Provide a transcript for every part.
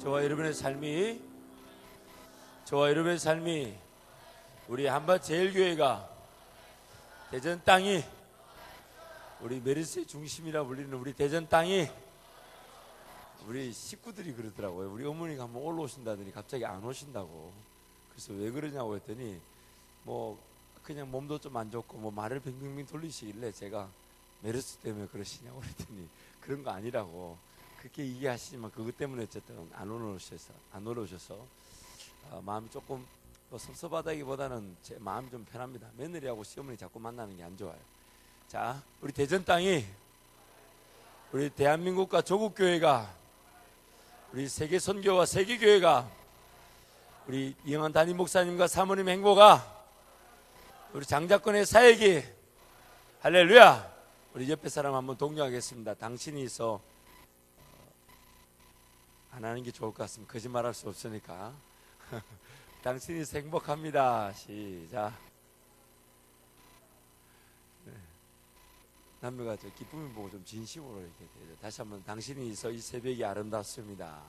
저와 여러분의 삶이 우리 한밭제일교회가 대전 땅이 우리 메르스의 중심이라 불리는 우리 대전 땅이 우리 식구들이 그러더라고요. 우리 어머니가 한번 올라오신다더니 갑자기 안 오신다고. 그래서 왜 그러냐고 했더니 뭐 그냥 몸도 좀 안 좋고 뭐 말을 빙빙빙 돌리시길래 제가 메르스 때문에 그러시냐고 그랬더니 그런 거 아니라고 그렇게 얘기하시지만 그것 때문에 어쨌든 안 올라오셔서 마음이 조금 뭐 섭섭하다기보다는 제 마음이 좀 편합니다. 며느리하고 시어머니 자꾸 만나는 게 안 좋아요. 자, 우리 대전 땅이 우리 대한민국과 조국교회가 우리 세계선교와 세계교회가 우리 이영환 담임 목사님과 사모님 행보가 우리 장자권의 사역이 할렐루야. 우리 옆에 사람 한번 독려하겠습니다. 당신이 있어 안 하는 게 좋을 것 같습니다. 거짓말할 수 없으니까. 당신이 있어 행복합니다. 시작. 네. 남녀가 저 기쁨을 보고 좀 진심으로 이렇게 되죠. 다시 한번 당신이 있어 이 새벽이 아름답습니다.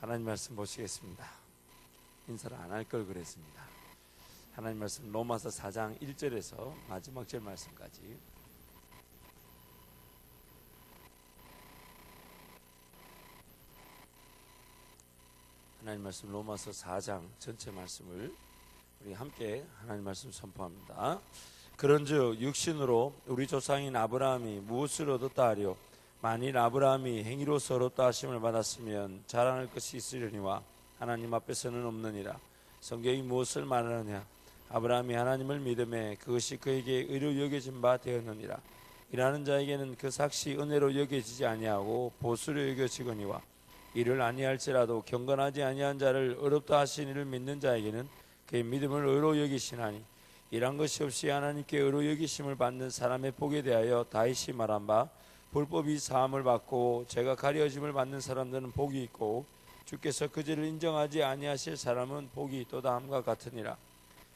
하나님 말씀 보시겠습니다. 인사를 안 할 걸 그랬습니다. 하나님 말씀 로마서 4장 1절에서 마지막 절 말씀까지. 하나님 말씀 로마서 4장 전체 말씀을 우리 함께 하나님 말씀 선포합니다. 그런즉 육신으로 우리 조상인 아브라함이 무엇을 얻었다 하려? 만일 아브라함이 행위로서 얻었다 하심을 받았으면 자랑할 것이 있으려니와 하나님 앞에서는 없느니라. 성경이 무엇을 말하느냐? 아브라함이 하나님을 믿음에 그것이 그에게 의로 여겨진 바 되었느니라. 일하는 자에게는 그 삭시 은혜로 여겨지지 아니하고 보수로 여겨지거니와 이를 아니할지라도 경건하지 아니한 자를 의롭다 하신 이를 믿는 자에게는 그의 믿음을 의로 여기시나니 일한 것이 없이 하나님께 의로 여기심을 받는 사람의 복에 대하여 다윗이 말한 바 불법이 사함을 받고 죄가 가려짐을 받는 사람들은 복이 있고 주께서 그 죄를 인정하지 아니하실 사람은 복이 있도다 함과 같으니라.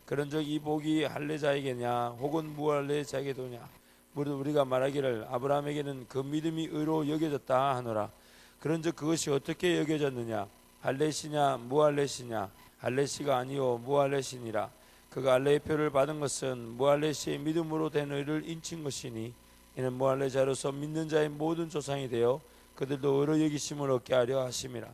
그런즉 이 복이 할례자에게냐 혹은 무할례자에게도냐? 무릇 우리가 말하기를 아브라함에게는 그 믿음이 의로 여겨졌다 하노라. 그런즉 그것이 어떻게 여겨졌느냐? 할례시냐 무할례시냐? 할례시가 아니요 무할례시니라. 그가 할례의 표를 받은 것은 무할례시의 믿음으로 된 의를 인친 것이니 이는 무할례자로서 믿는 자의 모든 조상이 되어 그들도 의로 여기심을 얻게 하려 하심이라.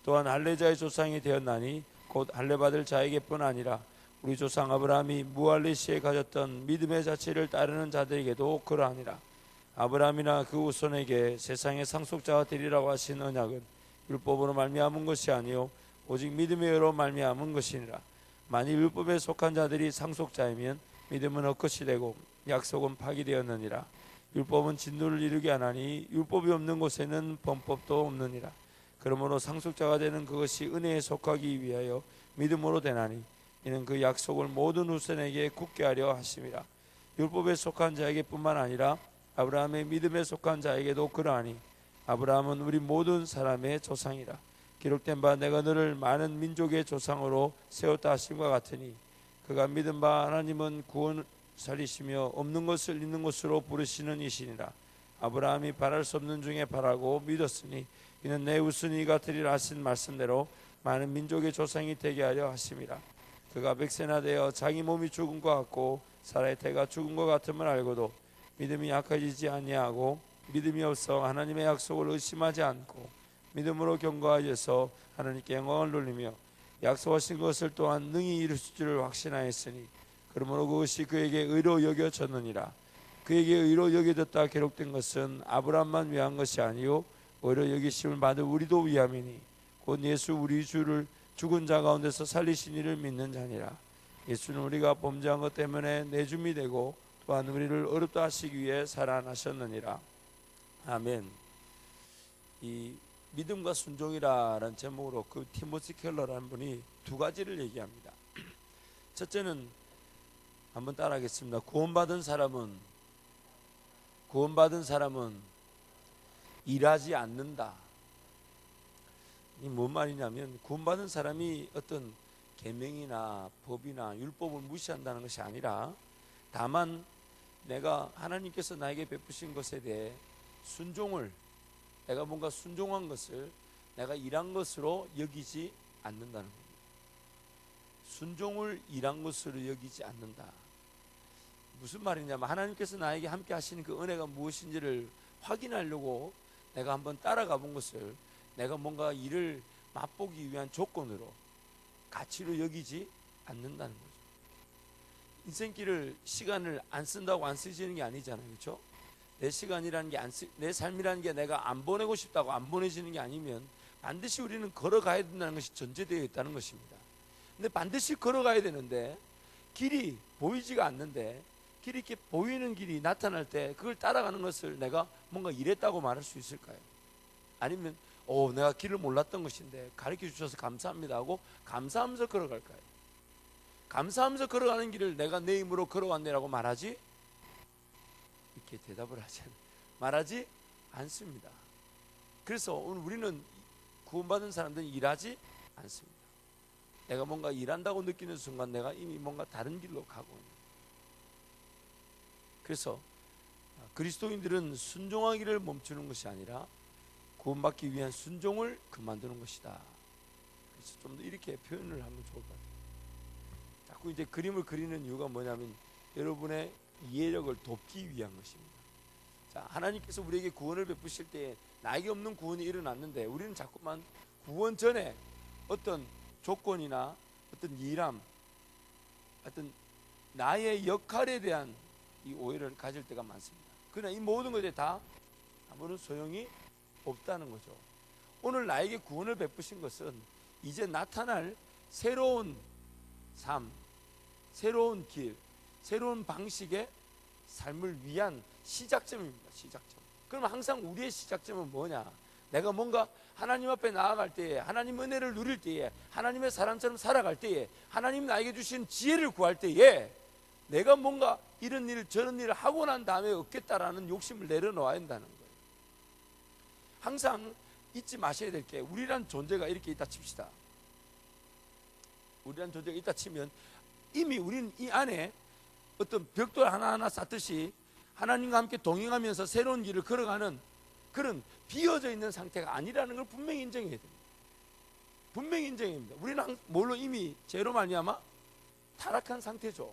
또한 할례자의 조상이 되었나니 곧 할례받을 자에게뿐 아니라 우리 조상 아브라함이 무할례시에 가졌던 믿음의 자체를 따르는 자들에게도 그러하니라. 아브라함이나 그 후손에게 세상의 상속자가 되리라고 하신 언약은 율법으로 말미암은 것이 아니요 오직 믿음의 의로 말미암은 것이니라. 만일 율법에 속한 자들이 상속자이면 믿음은 헛것이 되고 약속은 파기되었느니라. 율법은 진노를 이루게 하나니 율법이 없는 곳에는 범법도 없느니라. 그러므로 상속자가 되는 그것이 은혜에 속하기 위하여 믿음으로 되나니 이는 그 약속을 모든 후손에게 굳게 하려 하심이라. 율법에 속한 자에게뿐만 아니라 아브라함의 믿음에 속한 자에게도 그러하니 아브라함은 우리 모든 사람의 조상이라. 기록된 바 내가 너를 많은 민족의 조상으로 세웠다 하심과 같으니 그가 믿은 바 하나님은 구원 살리시며 없는 것을 있는 것으로 부르시는 이시니라. 아브라함이 바랄 수 없는 중에 바라고 믿었으니 이는 내 우순이 같으리라 하신 말씀대로 많은 민족의 조상이 되게 하려 하심이라. 그가 백세나 되어 자기 몸이 죽은 것 같고 사라의 태가 죽은 것 같음을 알고도 믿음이 약해지지 아니하고 믿음이 없어 하나님의 약속을 의심하지 않고 믿음으로 견고하여서 하나님께 영광을 돌리며 약속하신 것을 또한 능히 이루실 줄을 확신하였으니 그러므로 그것이 그에게 의로 여겨졌느니라. 그에게 의로 여겨졌다 기록된 것은 아브라함만 위한 것이 아니요 의로 여기심을 받은 우리도 위함이니 곧 예수 우리 주를 죽은 자 가운데서 살리신 이를 믿는 자니라. 예수는 우리가 범죄한 것 때문에 내줌이 되고 또한 우리를 어렵다 하시기 위해 살아나셨느니라. 아멘. 이 믿음과 순종이라는 제목으로 그 티모시 켈러라는 분이 두 가지를 얘기합니다. 첫째는 한번 따라하겠습니다. 구원받은 사람은 일하지 않는다. 이 뭔 말이냐면 구원받은 사람이 어떤 계명이나 법이나 율법을 무시한다는 것이 아니라 다만 내가 하나님께서 나에게 베푸신 것에 대해 순종을 내가 뭔가 순종한 것을 내가 일한 것으로 여기지 않는다는 겁니다. 순종을 일한 것으로 여기지 않는다. 무슨 말이냐면 하나님께서 나에게 함께 하시는 그 은혜가 무엇인지를 확인하려고 내가 한번 따라가 본 것을 내가 뭔가 일을 맛보기 위한 조건으로 가치로 여기지 않는다는 거죠. 인생길을 시간을 안 쓴다고 안 쓰시는 게 아니잖아요. 그렇죠? 내 시간이라는 게 내 삶이라는 게 내가 안 보내고 싶다고 안 보내지는 게 아니면 반드시 우리는 걸어가야 된다는 것이 전제되어 있다는 것입니다. 근데 반드시 걸어가야 되는데 길이 보이지가 않는데 길이 이렇게 보이는 길이 나타날 때 그걸 따라가는 것을 내가 뭔가 이랬다고 말할 수 있을까요? 아니면 내가 길을 몰랐던 것인데 가르쳐 주셔서 감사합니다 하고 감사하면서 걸어갈까요? 감사하면서 걸어가는 길을 내가 내 힘으로 걸어왔네라고 말하지? 이렇게 대답을 말하지 않습니다. 그래서 오늘 우리는 구원받은 사람들은 일하지 않습니다. 내가 뭔가 일한다고 느끼는 순간 내가 이미 뭔가 다른 길로 가고 있는 거예요. 그래서 그리스도인들은 순종하기를 멈추는 것이 아니라 구원받기 위한 순종을 그만두는 것이다. 그래서 좀 더 이렇게 표현을 하면 좋을 것 같아요. 자꾸 이제 그림을 그리는 이유가 뭐냐면 여러분의 이해력을 돕기 위한 것입니다. 자, 하나님께서 우리에게 구원을 베푸실 때 나에게 없는 구원이 일어났는데 우리는 자꾸만 구원 전에 어떤 조건이나 어떤 일함, 어떤 나의 역할에 대한 이 오해를 가질 때가 많습니다. 그러나 이 모든 것에 다 아무런 소용이 없다는 거죠. 오늘 나에게 구원을 베푸신 것은 이제 나타날 새로운 삶, 새로운 길, 새로운 방식의 삶을 위한 시작점입니다. 시작점. 그럼 항상 우리의 시작점은 뭐냐? 내가 뭔가 하나님 앞에 나아갈 때에, 하나님 은혜를 누릴 때에, 하나님의 사람처럼 살아갈 때에, 하나님 나에게 주신 지혜를 구할 때에 내가 뭔가 이런 일 저런 일을 하고 난 다음에 얻겠다라는 욕심을 내려놓아야 한다는 거예요. 항상 잊지 마셔야 될 게 우리란 존재가 이렇게 있다 칩시다. 우리란 존재가 있다 치면 이미 우리는 이 안에 어떤 벽돌 하나하나 쌓듯이 하나님과 함께 동행하면서 새로운 길을 걸어가는 그런 비어져 있는 상태가 아니라는 걸 분명히 인정해야 됩니다. 분명히 인정합니다. 우리는 뭘로 이미 죄로 말미암아 타락한 상태죠.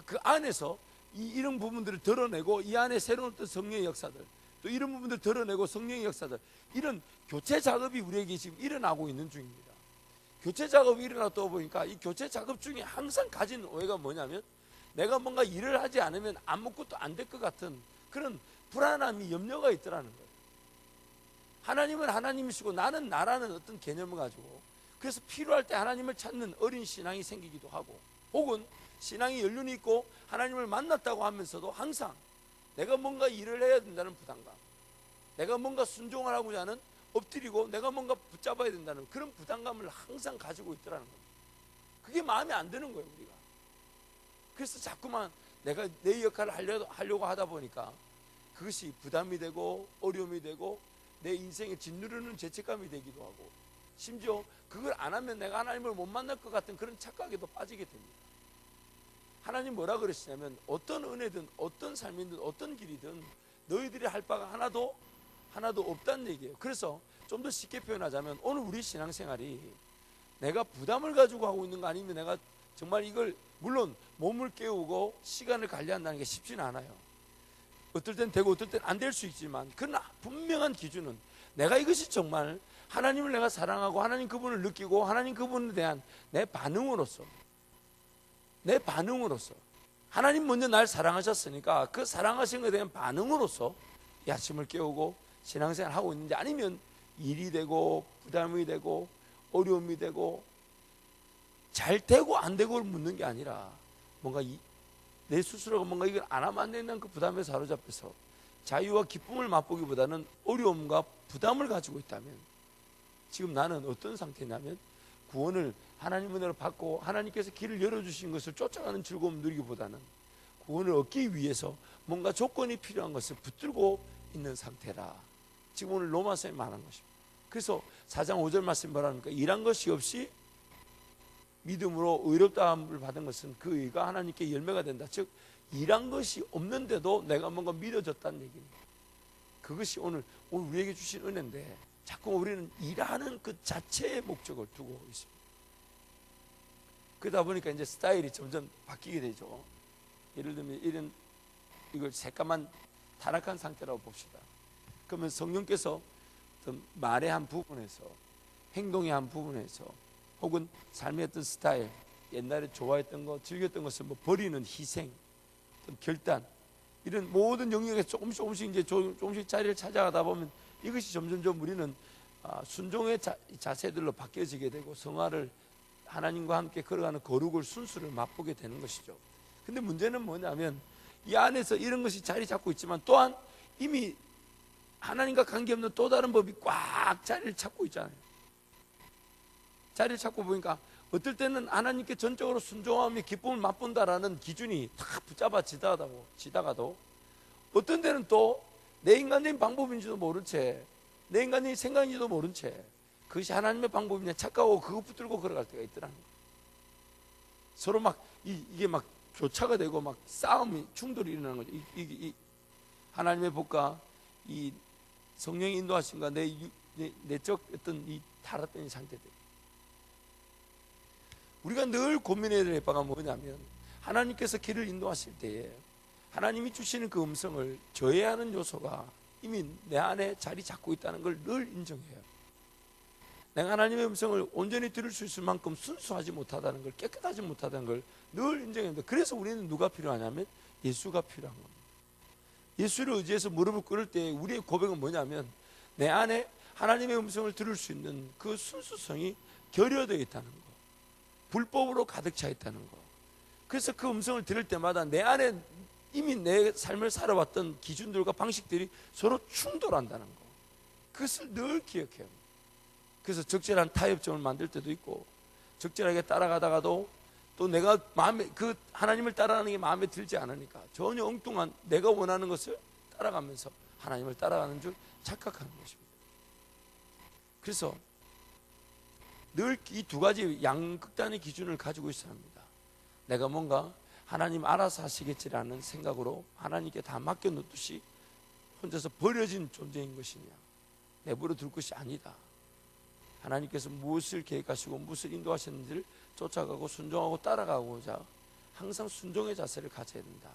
그 안에서 이런 부분들을 드러내고 이 안에 새로운 어떤 성령의 역사들 또 이런 부분들을 드러내고 성령의 역사들 이런 교체 작업이 우리에게 지금 일어나고 있는 중입니다. 교체 작업이 일어났다 보니까 이 교체 작업 중에 항상 가진 오해가 뭐냐면 내가 뭔가 일을 하지 않으면 아무것도 안 될 것 같은 그런 불안함이 염려가 있더라는 거예요. 하나님은 하나님이시고 나는 나라는 어떤 개념을 가지고 그래서 필요할 때 하나님을 찾는 어린 신앙이 생기기도 하고 혹은 신앙이 연륜이 있고 하나님을 만났다고 하면서도 항상 내가 뭔가 일을 해야 된다는 부담감, 내가 뭔가 순종을 하고자 하는 엎드리고 내가 뭔가 붙잡아야 된다는 그런 부담감을 항상 가지고 있더라는 겁니다. 그게 마음에 안 드는 거예요, 우리가. 그래서 자꾸만 내가 내 역할을 하려고 하다 보니까 그것이 부담이 되고 어려움이 되고 내 인생에 짓누르는 죄책감이 되기도 하고 심지어 그걸 안 하면 내가 하나님을 못 만날 것 같은 그런 착각에도 빠지게 됩니다. 하나님 뭐라 그러시냐면 어떤 은혜든 어떤 삶이든 어떤 길이든 너희들이 할 바가 하나도 없다는 얘기예요. 그래서 좀 더 쉽게 표현하자면 오늘 우리 신앙생활이 내가 부담을 가지고 하고 있는 거 아니면 내가 정말 이걸 물론 몸을 깨우고 시간을 관리한다는 게 쉽지는 않아요. 어떨 땐 되고 어떨 땐 안 될 수 있지만 그러나 분명한 기준은 내가 이것이 정말 하나님을 내가 사랑하고 하나님 그분을 느끼고 하나님 그분에 대한 내 반응으로서 하나님 먼저 날 사랑하셨으니까 그 사랑하신 것에 대한 반응으로서 이 아침을 깨우고 신앙생활을 하고 있는지 아니면 일이 되고 부담이 되고 어려움이 되고 잘 되고 안 되고를 묻는 게 아니라 뭔가 내 스스로가 뭔가 이걸 안 하면 안 된다는 그 부담에 사로잡혀서 자유와 기쁨을 맛보기보다는 어려움과 부담을 가지고 있다면 지금 나는 어떤 상태냐면 구원을 하나님 은혜로 받고 하나님께서 길을 열어주신 것을 쫓아가는 즐거움 누리기보다는 구원을 얻기 위해서 뭔가 조건이 필요한 것을 붙들고 있는 상태라. 지금 오늘 로마서에 말한 것입니다. 그래서 4장 5절 말씀 뭐라니까 일한 것이 없이 믿음으로 의롭다함을 받은 것은 그 의가 하나님께 열매가 된다. 즉 일한 것이 없는데도 내가 뭔가 믿어졌다는 얘기입니다. 그것이 오늘 우리에게 주신 은혜인데 자꾸 우리는 일하는 그 자체의 목적을 두고 있습니다. 그러다 보니까 이제 스타일이 점점 바뀌게 되죠. 예를 들면 이걸 새까만 타락한 상태라고 봅시다. 그러면 성령께서 어떤 말의 한 부분에서, 행동의 한 부분에서, 혹은 삶의 어떤 스타일, 옛날에 좋아했던 것, 즐겼던 것을 뭐 버리는 희생, 어떤 결단, 이런 모든 영역에서 조금씩 이제 조금씩 자리를 찾아가다 보면 이것이 점점 우리는 순종의 자세들로 바뀌어지게 되고 성화를 하나님과 함께 걸어가는 거룩을 순수를 맛보게 되는 것이죠. 근데 문제는 뭐냐면 이 안에서 이런 것이 자리 잡고 있지만 또한 이미 하나님과 관계없는 또 다른 법이 꽉 자리를 찾고 있잖아요. 자리를 찾고 보니까 어떨 때는 하나님께 전적으로 순종하며 기쁨을 맛본다라는 기준이 다 붙잡아지다가도 어떤 때는 또 내 인간적인 방법인지도 모른 채, 내 인간적인 생각인지도 모른 채 그것이 하나님의 방법이냐 착각하고 그거 붙들고 걸어갈 때가 있더라는 거예요. 서로 막 이게 막 교차가 되고 막 싸움이, 충돌이 일어나는 거죠. 하나님의 복과 이 성령의 인도하심과 내적 어떤 이 타락된 이 상태들, 우리가 늘 고민해야 될 바가 뭐냐면 하나님께서 길을 인도하실 때에 하나님이 주시는 그 음성을 저해하는 요소가 이미 내 안에 자리 잡고 있다는 걸 늘 인정해요. 내가 하나님의 음성을 온전히 들을 수 있을 만큼 순수하지 못하다는 걸, 깨끗하지 못하다는 걸 늘 인정합니다. 그래서 우리는 누가 필요하냐면 예수가 필요한 겁니다. 예수를 의지해서 무릎을 꿇을 때 우리의 고백은 뭐냐면 내 안에 하나님의 음성을 들을 수 있는 그 순수성이 결여되어 있다는 거, 불법으로 가득 차 있다는 거. 그래서 그 음성을 들을 때마다 내 안에 이미 내 삶을 살아왔던 기준들과 방식들이 서로 충돌한다는 거, 그것을 늘 기억해야 합니다. 그래서 적절한 타협점을 만들 때도 있고, 적절하게 따라가다가도 또 내가 그 하나님을 따라가는 게 마음에 들지 않으니까 전혀 엉뚱한 내가 원하는 것을 따라가면서 하나님을 따라가는 줄 착각하는 것입니다. 그래서 늘 이 두 가지 양극단의 기준을 가지고 있어야 합니다. 내가 뭔가 하나님 알아서 하시겠지라는 생각으로 하나님께 다 맡겨놓듯이 혼자서 버려진 존재인 것이냐, 내버려 둘 것이 아니다. 하나님께서 무엇을 계획하시고 무엇을 인도하셨는지를 쫓아가고 순종하고 따라가고자 항상 순종의 자세를 가져야 된다.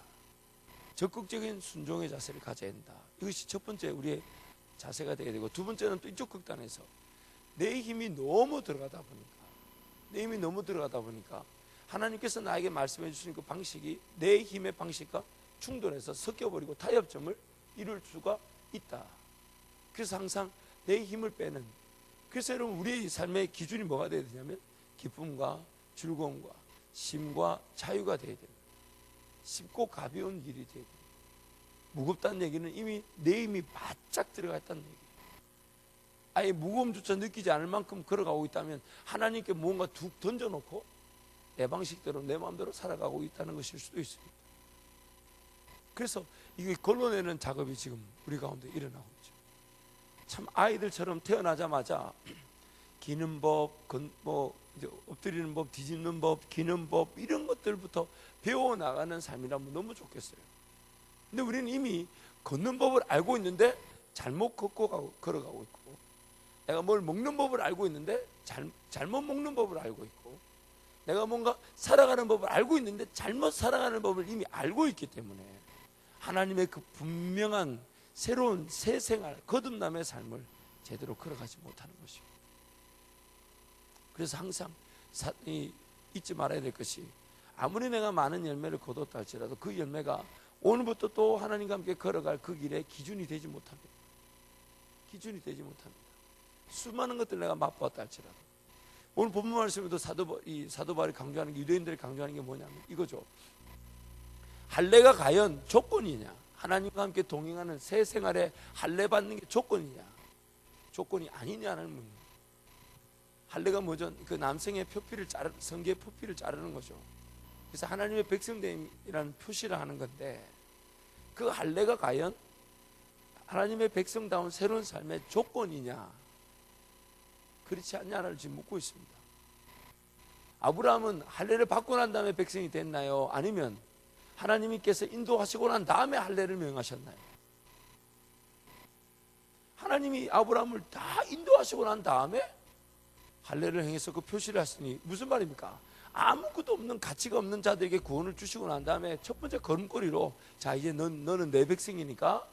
적극적인 순종의 자세를 가져야 된다. 이것이 첫 번째 우리의 자세가 되게 되고, 두 번째는 또 이쪽 극단에서 내 힘이 너무 들어가다 보니까 하나님께서 나에게 말씀해 주신 그 방식이 내 힘의 방식과 충돌해서 섞여버리고 타협점을 이룰 수가 있다. 그래서 항상 내 힘을 빼는, 그래서 여러분 우리의 삶의 기준이 뭐가 되어야 되냐면 기쁨과 즐거움과 쉼과 자유가 되어야 됩니다. 쉽고 가벼운 일이 되어야 됩니다. 무겁다는 얘기는 이미 내 힘이 바짝 들어가 있다는 얘기예요. 아예 무거움조차 느끼지 않을 만큼 걸어가고 있다면 하나님께 무언가 툭 던져놓고 내 방식대로 내 마음대로 살아가고 있다는 것일 수도 있습니다. 그래서 이게 걸러내는 작업이 지금 우리 가운데 일어나고 있죠. 참 아이들처럼 태어나자마자 기는 법, 이제 엎드리는 법, 뒤집는 법, 기는 법, 이런 것들부터 배워나가는 삶이라면 너무 좋겠어요. 근데 우리는 이미 걷는 법을 알고 있는데 잘못 걸어가고 있고, 내가 뭘 먹는 법을 알고 있는데 잘못 먹는 법을 알고 있고, 내가 뭔가 살아가는 법을 알고 있는데 잘못 살아가는 법을 이미 알고 있기 때문에 하나님의 그 분명한 새로운 새 생활, 거듭남의 삶을 제대로 걸어가지 못하는 것입니다. 그래서 항상 잊지 말아야 될 것이, 아무리 내가 많은 열매를 거뒀다 할지라도 그 열매가 오늘부터 또 하나님과 함께 걸어갈 그 길에 기준이 되지 못합니다. 기준이 되지 못합니다. 수많은 것들 내가 맛보았다 할지라도. 오늘 본문 말씀에도 사도 바울이 강조하는 게, 유대인들이 강조하는 게 뭐냐면 이거죠. 할례가 과연 조건이냐, 하나님과 함께 동행하는 새 생활에 할례 받는 게 조건이냐, 조건이 아니냐는 문제입니다. 할례가 뭐죠? 그 남성의 성계의 표피를 자르는 거죠. 그래서 하나님의 백성됨이라는 표시를 하는 건데, 그 할례가 과연 하나님의 백성다운 새로운 삶의 조건이냐, 그렇지 않냐를 지금 묻고 있습니다. 아브라함은 할례를 받고 난 다음에 백성이 됐나요? 아니면 하나님께서 인도하시고 난 다음에 할례를 명하셨나요? 하나님이 아브라함을 다 인도하시고 난 다음에 할례를 행해서 그 표시를 하시니 무슨 말입니까? 아무것도 없는, 가치가 없는 자들에게 구원을 주시고 난 다음에 첫 번째 걸음걸이로, 자 이제 너는 내 백성이니까,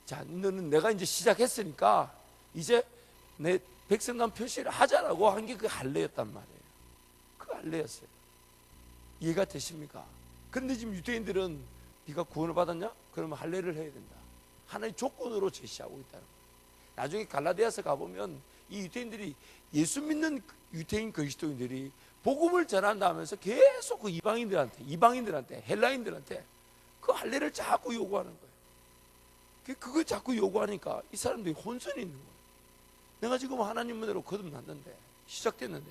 자 너는 내가 이제 시작했으니까 이제 내 백성단 표시를 하자라고 한 게 그 할례였단 말이에요. 그 할례였어요. 이해가 되십니까? 그런데 지금 유대인들은 네가 구원을 받았냐? 그러면 할례를 해야 된다. 하나의 조건으로 제시하고 있다는 거예요. 나중에 갈라디아서 가보면 이 유대인들이, 예수 믿는 유대인 그리스도인들이 복음을 전한다 하면서 계속 그 이방인들한테 헬라인들한테 그 할례를 자꾸 요구하는 거예요. 그걸 자꾸 요구하니까 이 사람들이 혼선이 있는 거예요. 내가 지금 하나님 은혜로 거듭났는데, 시작됐는데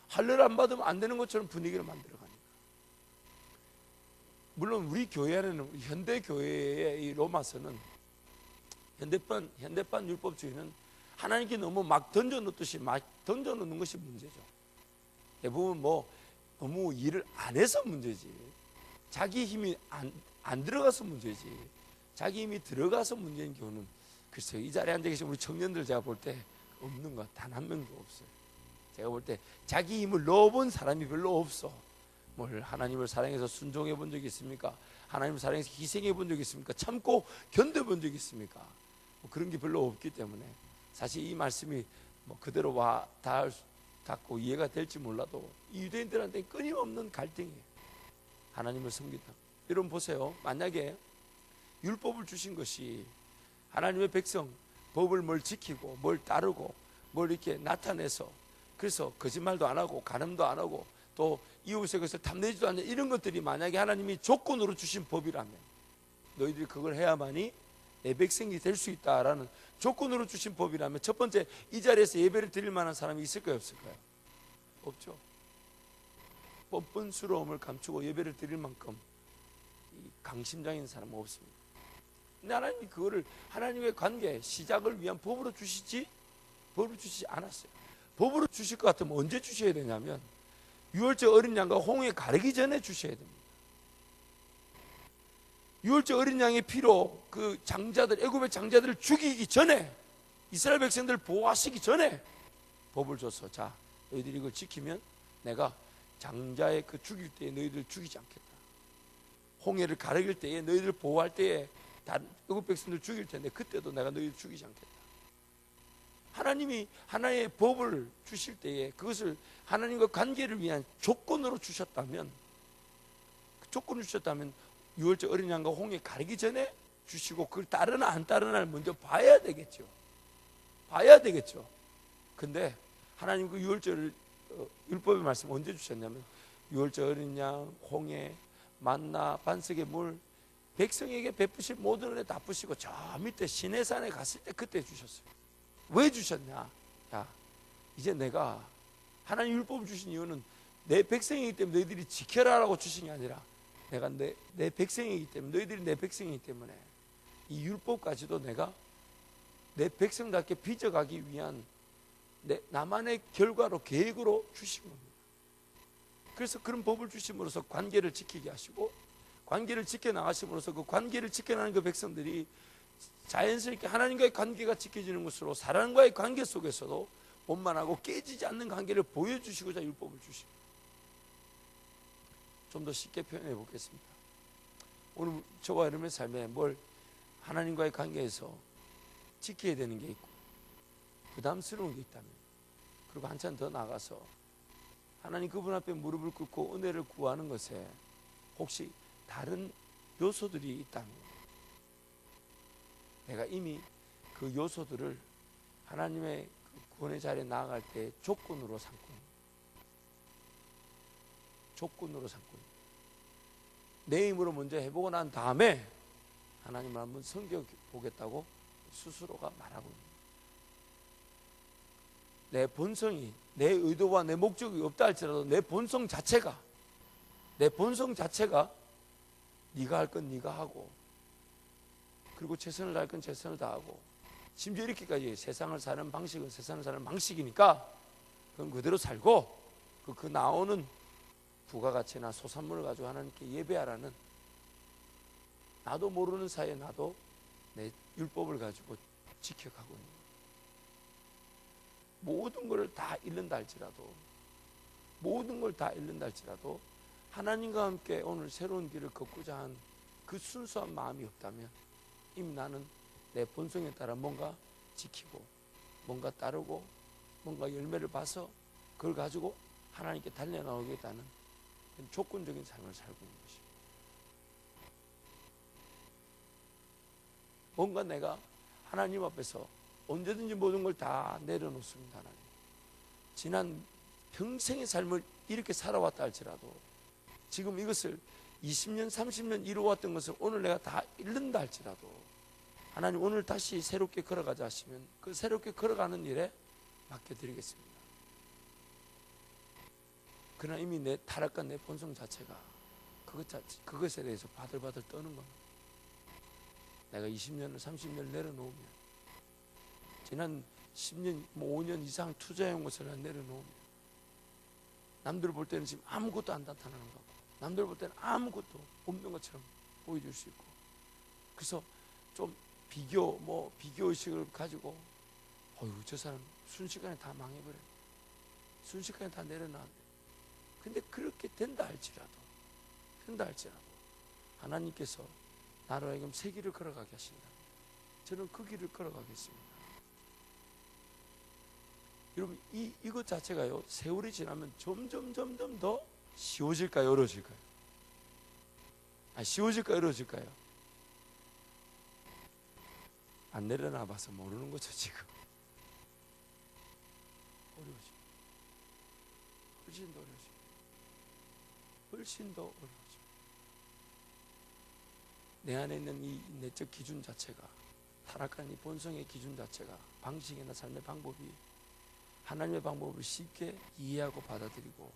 할례를 안 받으면 안 되는 것처럼 분위기를 만들어가니까. 물론 우리 교회 안에는, 현대 교회의 이 로마서는, 현대판 율법주의는 하나님께 너무 막 던져놓듯이 막 던져놓는 것이 문제죠. 대부분 너무 일을 안 해서 문제지, 자기 힘이 안 들어가서 문제지, 자기 힘이 들어가서 문제인 경우는 글쎄요, 이 자리에 앉아 계신 우리 청년들 제가 볼 때 없는 것, 단 한 명도 없어요. 제가 볼 때 자기 힘을 넣어본 사람이 별로 없어. 뭘 하나님을 사랑해서 순종해 본 적이 있습니까? 하나님을 사랑해서 희생해 본 적이 있습니까? 참고 견뎌 본 적이 있습니까? 그런 게 별로 없기 때문에 사실 이 말씀이 그대로 닿고 이해가 될지 몰라도 이 유대인들한테 끊임없는 갈등이에요. 하나님을 섬긴다. 여러분 보세요. 만약에 율법을 주신 것이 하나님의 백성, 법을 뭘 지키고 뭘 따르고 뭘 이렇게 나타내서, 그래서 거짓말도 안 하고 간음도 안 하고 또 이웃의 것을 탐내지도 않는 이런 것들이 만약에 하나님이 조건으로 주신 법이라면, 너희들이 그걸 해야만이 내 백성이 될 수 있다라는 조건으로 주신 법이라면, 첫 번째, 이 자리에서 예배를 드릴 만한 사람이 있을까요, 없을까요? 없죠. 뻔뻔스러움을 감추고 예배를 드릴 만큼 강심장인 사람은 없습니다. 근데 하나님이 그거를, 하나님의 관계 시작을 위한 법으로 주시지 않았어요. 법으로 주실 것 같으면 언제 주셔야 되냐면 유월절 어린 양과 홍해 가르기 전에 주셔야 됩니다. 유월절 어린 양의 피로 그 장자들, 애굽의 장자들을 죽이기 전에, 이스라엘 백성들을 보호하시기 전에 법을 줘서, 자 너희들이 이걸 지키면 내가 장자의 그 죽일 때에 너희들을 죽이지 않겠다. 홍해를 가르길 때에 너희들을 보호할 때에 다른 애굽 백성들 죽일 텐데 그때도 내가 너희를 죽이지 않겠다. 하나님이 하나의 법을 주실 때에 그것을 하나님과 관계를 위한 조건으로 주셨다면, 그 조건을 주셨다면 유월절 어린 양과 홍해 가르기 전에 주시고 그걸 따르나 안 따르나를 먼저 봐야 되겠죠. 근데 하나님 그 유월절을, 율법의 말씀 언제 주셨냐면 유월절 어린 양, 홍해, 만나, 반석의 물, 백성에게 베푸실 모든 은혜 다 푸시고 저 밑에 시내산에 갔을 때 그때 주셨어요. 왜 주셨냐? 야, 이제 내가, 하나님 율법을 주신 이유는 내 백성이기 때문에 너희들이 지켜라라고 주신 게 아니라, 내가 내 백성이기 때문에, 너희들이 내 백성이기 때문에 이 율법까지도 내가 내 백성답게 빚어가기 위한 나만의 결과로, 계획으로 주신 겁니다. 그래서 그런 법을 주심으로써 관계를 지키게 하시고, 관계를 지켜나가심으로써 그 관계를 지켜나가는 그 백성들이 자연스럽게 하나님과의 관계가 지켜지는 것으로 사람과의 관계 속에서도 원만하고 깨지지 않는 관계를 보여주시고자 율법을 주시고, 좀 더 쉽게 표현해 보겠습니다. 오늘 저와 여러분의 삶에 뭘 하나님과의 관계에서 지켜야 되는 게 있고 부담스러운 게 있다면, 그리고 한참 더 나가서 하나님 그분 앞에 무릎을 꿇고 은혜를 구하는 것에 혹시 다른 요소들이 있다면, 내가 이미 그 요소들을 하나님의 그 구원의 자리에 나아갈 때 조건으로 삼고 있는, 내 힘으로 먼저 해보고 난 다음에 하나님을 한번 섬겨보겠다고 스스로가 말하고 있는, 내 본성이, 내 의도와 내 목적이 없다 할지라도 내 본성 자체가 네가 할 건 네가 하고, 그리고 최선을 다할 건 최선을 다하고, 심지어 이렇게까지 세상을 사는 방식은 세상을 사는 방식이니까 그건 그대로 살고, 그 나오는 부가가치나 소산물을 가지고 하나님께 예배하라는, 나도 모르는 사이에 나도 내 율법을 가지고 지켜가고 있는 거예요. 모든 것을 다 잃는다 할지라도, 모든 걸 다 잃는다 할지라도 하나님과 함께 오늘 새로운 길을 걷고자 한 그 순수한 마음이 없다면 이미 나는 내 본성에 따라 뭔가 지키고 뭔가 따르고 뭔가 열매를 봐서 그걸 가지고 하나님께 달려나오겠다는 조건적인 삶을 살고 있는 것입니다. 뭔가 내가 하나님 앞에서 언제든지 모든 걸 다 내려놓습니다. 하나님, 지난 평생의 삶을 이렇게 살아왔다 할지라도 지금 이것을 20년 30년 이루어왔던 것을 오늘 내가 다 잃는다 할지라도 하나님 오늘 다시 새롭게 걸어가자 하시면 그 새롭게 걸어가는 일에 맡겨드리겠습니다. 그러나 이미 내 타락한 내 본성 자체가 그것에 대해서 바들바들 떠는 겁니다. 내가 20년을 30년을 내려놓으면, 지난 10년 5년 이상 투자해온 것을 내려놓으면 남들 볼 때는 지금 아무것도 안 나타나는 것 같고 남들 볼 때는 아무것도 없는 것처럼 보여줄 수 있고, 그래서 좀 비교의식을 가지고 어휴 저 사람 순식간에 다 망해버려, 순식간에 다 내려놨네. 근데 그렇게 된다 할지라도 하나님께서 나로 하여금 새 길을 걸어가게 하신다. 저는 그 길을 걸어가겠습니다. 여러분 이것 자체가요, 세월이 지나면 점점 더 쉬워질까요, 어려워질까요? 쉬워질까요, 어려워질까요? 안 내려놔 봐서 모르는 거죠. 지금 어려워져, 훨씬 더 어려워져. 내 안에 있는 이 내적 기준 자체가, 타락한 이 본성의 기준 자체가, 방식이나 삶의 방법이 하나님의 방법을 쉽게 이해하고 받아들이고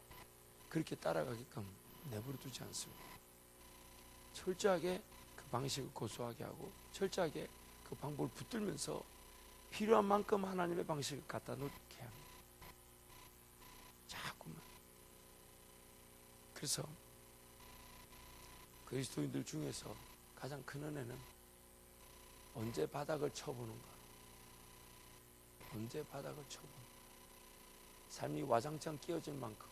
그렇게 따라가게끔 내버려 두지 않습니다. 철저하게 그 방식을 고수하게 하고 철저하게 그 방법을 붙들면서 필요한 만큼 하나님의 방식을 갖다 놓게 합니다. 자꾸만. 그래서 그리스도인들 중에서 가장 큰 은혜는 언제 바닥을 쳐보는가, 언제 바닥을 쳐보는가. 삶이 와장창 끼어질 만큼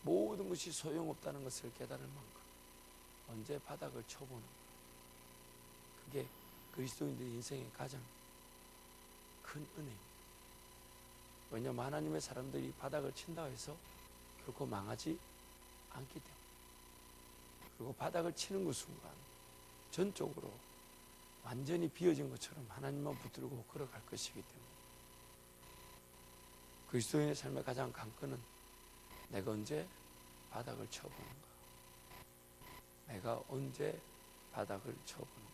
모든 것이 소용없다는 것을 깨달을 만큼 언제 바닥을 쳐보는가. 그게 그리스도인들 인생의 가장 큰 은혜입니다. 왜냐하면 하나님의 사람들이 바닥을 친다 해서 결코 망하지 않기 때문에. 그리고 바닥을 치는 그 순간 전적으로 완전히 비어진 것처럼 하나님만 붙들고 걸어갈 것이기 때문에 그리스도인의 삶의 가장 관건은 내가 언제 바닥을 쳐보는가, 내가 언제 바닥을 쳐보는가,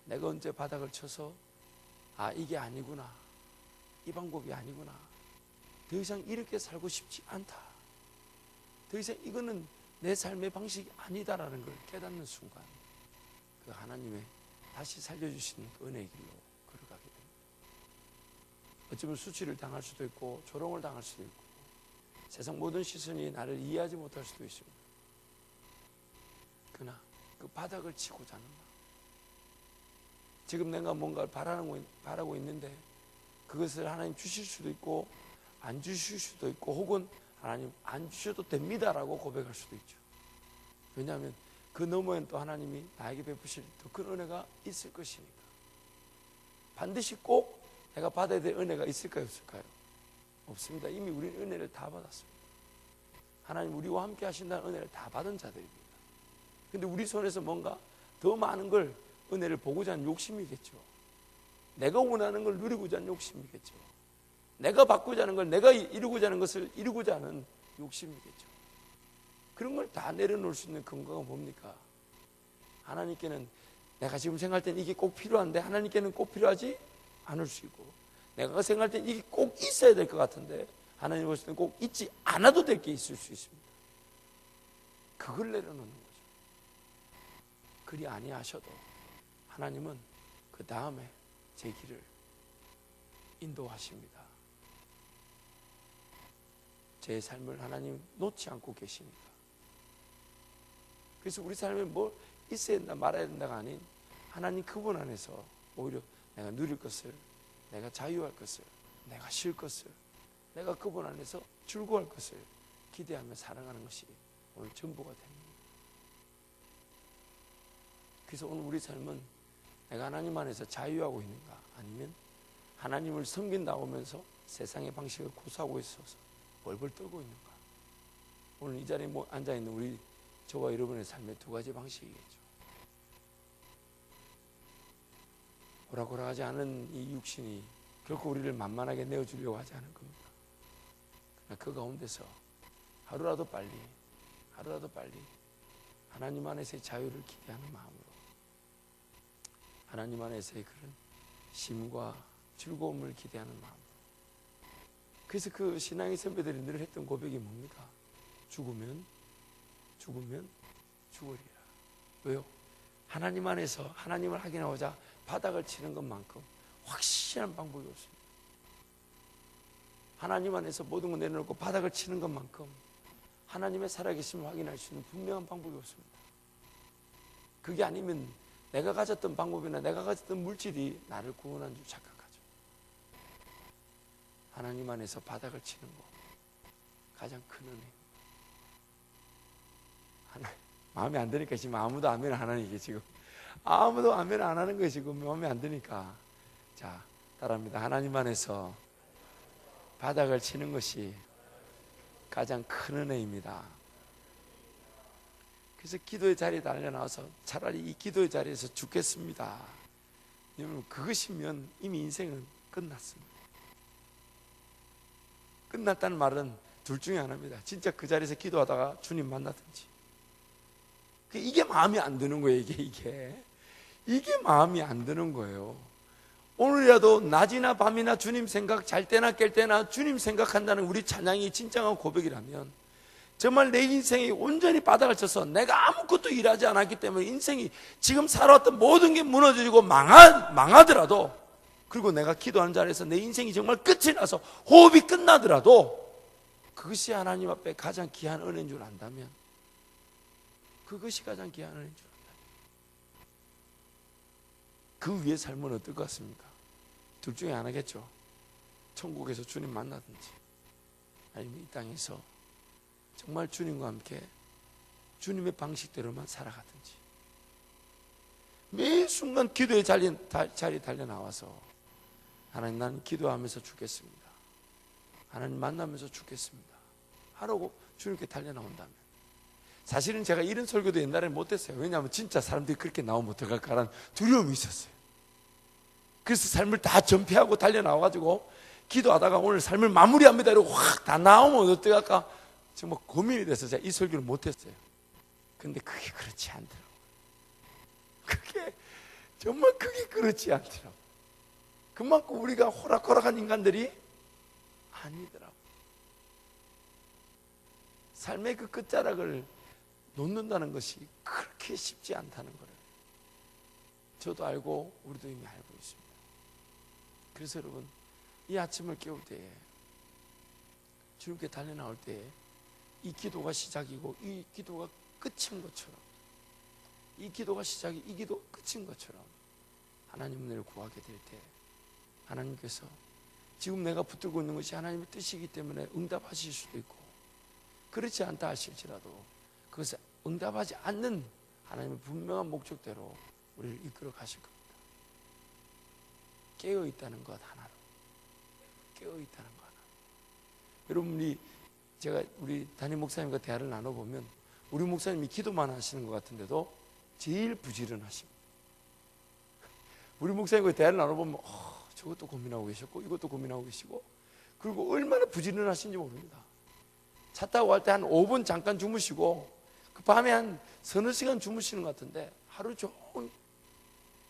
내가 언제 바닥을 쳐서 이게 아니구나, 이 방법이 아니구나, 더 이상 이렇게 살고 싶지 않다, 더 이상 이거는 내 삶의 방식이 아니다라는 걸 깨닫는 순간 그 하나님의 다시 살려주시는 그 은혜의 길로 걸어가게 됩니다. 어쩌면 수치를 당할 수도 있고 조롱을 당할 수도 있고 세상 모든 시선이 나를 이해하지 못할 수도 있습니다. 그러나 그 바닥을 치고자 하는 마음, 지금 내가 뭔가를 바라고 있는데 그것을 하나님 주실 수도 있고 안 주실 수도 있고 혹은 하나님 안 주셔도 됩니다라고 고백할 수도 있죠. 왜냐하면 그 너머엔 또 하나님이 나에게 베푸실 더 큰 은혜가 있을 것이니까. 반드시 꼭 내가 받아야 될 은혜가 있을까요, 없을까요? 없습니다. 이미 우리는 은혜를 다 받았습니다. 하나님 우리와 함께 하신다는 은혜를 다 받은 자들입니다. 그런데 우리 손에서 뭔가 더 많은 걸 은혜를 보고자 하는 욕심이겠죠. 내가 원하는 걸 누리고자 하는 욕심이겠죠. 내가 받고자 하는 걸, 내가 이루고자 하는 것을 이루고자 하는 욕심이겠죠. 그런 걸 다 내려놓을 수 있는 근거가 뭡니까? 하나님께는 내가 지금 생각할 때는 이게 꼭 필요한데 하나님께는 꼭 필요하지 않을 수 있고, 내가 생각할 때는 이게 꼭 있어야 될 것 같은데 하나님 볼 때는 꼭 있지 않아도 될 게 있을 수 있습니다. 그걸 내려놓는 거죠. 그리 아니하셔도 하나님은 그 다음에 제 길을 인도하십니다. 제 삶을 하나님 놓지 않고 계십니다. 그래서 우리 삶에 뭐 있어야 된다 말아야 된다가 아닌 하나님 그분 안에서 오히려 내가 누릴 것을, 내가 자유할 것을, 내가 쉴 것을, 내가 그분 안에서 즐거워할 것을 기대하며 살아가는 것이 오늘 전부가 됩니다. 그래서 오늘 우리 삶은 내가 하나님 안에서 자유하고 있는가, 아니면 하나님을 섬긴다고 하면서 세상의 방식을 고수하고 있어서 벌벌 떨고 있는가. 오늘 이 자리에 앉아있는 우리, 저와 여러분의 삶의 두 가지 방식이겠죠. 오락오락하지 않은 이 육신이 결코 우리를 만만하게 내어주려고 하지 않을 겁니다. 그러나 그 가운데서 하루라도 빨리 하나님 안에서의 자유를 기대하는 마음으로, 하나님 안에서의 그런 쉼과 즐거움을 기대하는 마음으로. 그래서 그 신앙의 선배들이 늘 했던 고백이 뭡니까? 죽으면 죽으리라. 왜요? 하나님 안에서 하나님을 확인하고자 바닥을 치는 것만큼 확실한 방법이 없습니다. 하나님 안에서 모든 걸 내려놓고 바닥을 치는 것만큼 하나님의 살아계심을 확인할 수 있는 분명한 방법이 없습니다. 그게 아니면 내가 가졌던 방법이나 내가 가졌던 물질이 나를 구원한 줄 착각하죠. 하나님 안에서 바닥을 치는 것, 가장 큰 은혜. 마음에 안 드니까 지금 아무도 아멘 안 하는 게 지금 아무도 아멘 안 하는 거예요. 지금 마음에 안 드니까. 자, 따라합니다. 하나님 안에서 바닥을 치는 것이 가장 큰 은혜입니다. 그래서 기도의 자리에 달려나와서 차라리 이 기도의 자리에서 죽겠습니다. 여러분, 그것이면 이미 인생은 끝났습니다. 끝났다는 말은 둘 중에 하나입니다. 진짜 그 자리에서 기도하다가 주님 만나든지. 이게 마음이 안 드는 거예요. 이게 마음이 안 드는 거예요. 오늘이라도 낮이나 밤이나 주님 생각, 잘 때나 깰 때나 주님 생각한다는 우리 찬양이 진정한 고백이라면, 정말 내 인생이 온전히 바닥을 쳐서 내가 아무것도 일하지 않았기 때문에 인생이 지금 살아왔던 모든 게 무너지고 망하더라도, 그리고 내가 기도하는 자리에서 내 인생이 정말 끝이 나서 호흡이 끝나더라도 그것이 하나님 앞에 가장 귀한 은혜인 줄 안다면, 그것이 가장 귀한 은혜인 줄 안다면, 그 위에 삶은 어떨 것 같습니까? 둘 중에 하나겠죠. 천국에서 주님 만나든지, 아니면 이 땅에서 정말 주님과 함께 주님의 방식대로만 살아가든지. 매 순간 기도의 자리에 달려나와서 하나님, 나는 기도하면서 죽겠습니다, 하나님 만나면서 죽겠습니다 하라고 주님께 달려나온다면, 사실은 제가 이런 설교도 옛날에 못했어요. 왜냐하면 진짜 사람들이 그렇게 나오면 어떡할까라는 두려움이 있었어요. 그래서 삶을 다 전폐하고 달려나와가지고 기도하다가 오늘 삶을 마무리합니다 이러고 확 다 나오면 어떡할까 정말 고민이 돼서 제가 이 설교를 못했어요. 근데 그게 그렇지 않더라고요. 그게 그렇지 않더라고요. 그만큼 우리가 호락호락한 인간들이 아니더라고요. 삶의 그 끝자락을 놓는다는 것이 그렇게 쉽지 않다는 거예요. 저도 알고 우리도 이미 알고 있습니다. 그래서 여러분, 이 아침을 깨울 때에, 주님께 달려나올 때에 이 기도가 시작이고 이 기도가 끝인 것처럼, 이 기도가 시작이 이 기도 끝인 것처럼 하나님 은혜를 구하게 될 때, 하나님께서 지금 내가 붙들고 있는 것이 하나님의 뜻이기 때문에 응답하실 수도 있고, 그렇지 않다 하실지라도 그것을 응답하지 않는 하나님의 분명한 목적대로 우리를 이끌어 가실 겁니다. 깨어있다는 것 하나로, 깨어있다는 것 하나. 여러분, 우리 담임 목사님과 대화를 나눠보면 우리 목사님이 기도만 하시는 것 같은데도 제일 부지런하십니다. 우리 목사님과 대화를 나눠보면 저것도 고민하고 계셨고 이것도 고민하고 계시고, 그리고 얼마나 부지런하신지 모릅니다. 차 타고 갈 때 한 5분 잠깐 주무시고 그 밤에 한 서너 시간 주무시는 것 같은데, 하루 종일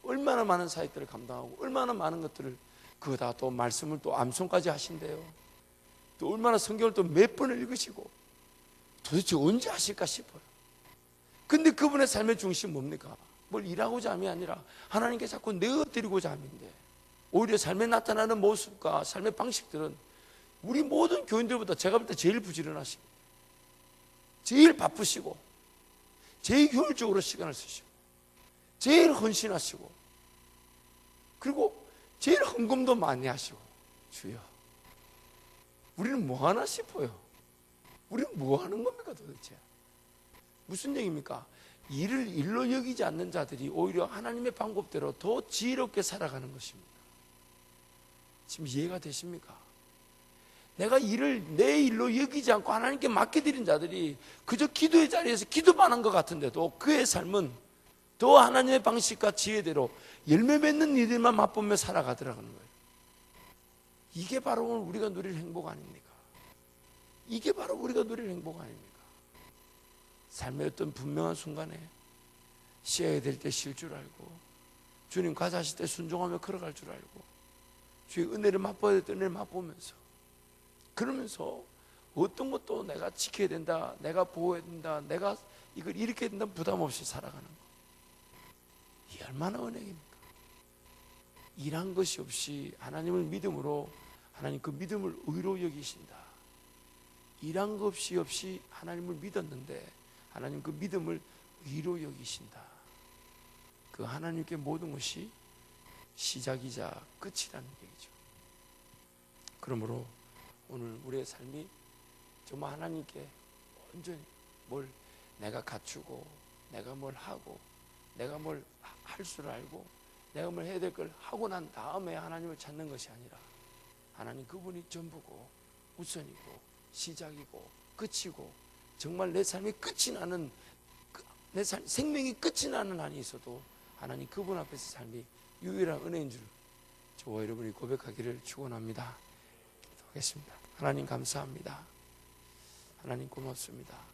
얼마나 많은 사역들을 감당하고 얼마나 많은 것들을, 그거다 또 말씀을 또 암송까지 하신대요. 또 얼마나 성경을 또 몇 번을 읽으시고, 도대체 언제 하실까 싶어요. 근데 그분의 삶의 중심 뭡니까? 뭘 일하고자 함이 아니라 하나님께 자꾸 내어드리고자 함인데, 오히려 삶에 나타나는 모습과 삶의 방식들은 우리 모든 교인들보다 제가 볼 때 제일 부지런하십니다. 제일 바쁘시고 제일 효율적으로 시간을 쓰시고 제일 헌신하시고, 그리고 제일 헌금도 많이 하시고, 주여 우리는 뭐 하나 싶어요. 우리는 뭐 하는 겁니까 도대체? 무슨 얘기입니까? 일을 일로 여기지 않는 자들이 오히려 하나님의 방법대로 더 지혜롭게 살아가는 것입니다. 지금 이해가 되십니까? 내가 일을 내 일로 여기지 않고 하나님께 맡겨드린 자들이 그저 기도의 자리에서 기도만 한 것 같은데도 그의 삶은 더 하나님의 방식과 지혜대로 열매 맺는 일들만 맛보며 살아가더라는 거예요. 이게 바로 오늘 우리가 누릴 행복 아닙니까? 이게 바로 우리가 누릴 행복 아닙니까? 삶의 어떤 분명한 순간에 쉬어야 될 때 쉴 줄 알고, 주님 가자하실 때 순종하며 걸어갈 줄 알고, 주의 은혜를 맛봐야 될 때 은혜를 맛보면서, 그러면서 어떤 것도 내가 지켜야 된다, 내가 보호해야 된다, 내가 이걸 일으켜야 된다 부담 없이 살아가는 거, 이 얼마나 은혜입니까? 일한 것이 없이 하나님을 믿음으로, 하나님 그 믿음을 의로 여기신다. 일한 것 없이 하나님을 믿었는데 하나님 그 믿음을 의로 여기신다. 그 하나님께 모든 것이 시작이자 끝이라는 얘기죠. 그러므로 오늘 우리의 삶이 정말 하나님께 온전히 뭘 내가 갖추고, 내가 뭘 하고, 내가 뭘 할 줄 알고, 내가 뭘 해야 될 걸 하고 난 다음에 하나님을 찾는 것이 아니라 하나님 그분이 전부고 우선이고 시작이고 끝이고, 정말 내 삶이 끝이 나는, 내 생명이 끝이 나는 한이 있어도 하나님 그분 앞에서 삶이 유일한 은혜인 줄 저와 여러분이 고백하기를 축원합니다. 기도하겠습니다. 하나님 감사합니다. 하나님 고맙습니다.